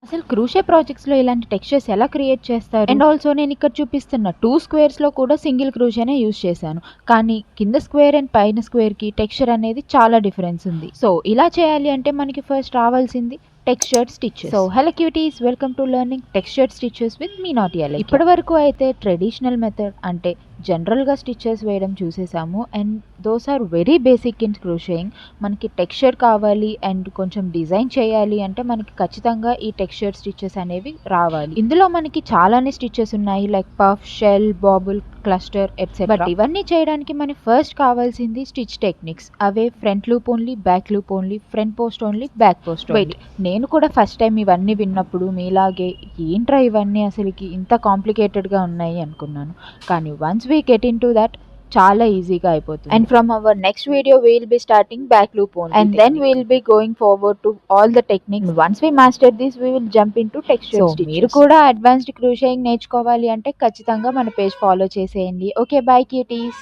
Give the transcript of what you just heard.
అసలు క్రూషే ప్రాజెక్ట్స్‌లో ఇలాంటి టెక్స్చర్స్ ఎలా క్రియేట్ చేస్తారు? అండ్ ఆల్సో నేనిక్కడ చూపిస్తున్న 2 స్క్వేర్స్‌లో కూడా సింగిల్ క్రూషేనే యూజ్ చేశాను. కానీ కింద స్క్వేర్ అండ్ పైన స్క్వేర్‌కి టెక్స్చర్ అనేది చాలా డిఫరెన్స్ ఉంది. సో, ఇలా చేయాలి అంటే మనకి ఫస్ట్ రావాల్సింది textured stitches. So, hello cuties, welcome to learning textured stitches with me Naati Alaikya. ఇప్పటివరకు అయితే ట్రెడిషనల్ మెథడ్ అంటే జనరల్‌గా స్టిచెస్ వేయడం చూసేసాము. And those are very basic in crocheting. మనకి టెక్స్చర్ కావాలి అండ్ కొంచెం డిజైన్ చేయాలి అంటే మనకి ఖచ్చితంగా ఈ టెక్స్చర్ స్టిచెస్ అనేవి రావాలి. ఇందులో మనకి చాలానే స్టిచెస్ ఉన్నాయి like puff, shell, bobble, cluster etcetera. But ఇవన్నీ చేయడానికి మనకి ఫస్ట్ కావాల్సింది స్టిచ్ టెక్నిక్స్. అవే front loop only, back loop only, front post only, back post only. నేను కూడా ఫస్ట్ టైం ఇవన్నీ విన్నప్పుడు మీలాగే ఏంట్రా ఇవన్నీ అసలుకి ఇంత కాంప్లికేటెడ్‌గా ఉన్నాయి అనుకున్నాను. కానీ once we get into that చాలా ఈజీగా అయిపోతుంది. And from our next video we will be starting back loop only and then we will be going forward to all the techniques. Once we master this we will jump into texture stitches. మీరు కూడా advanced crocheting నేర్చుకోవాలి అంటే ఖచ్చితంగా మన page follow చేసేయండి. Okay, bye cuties.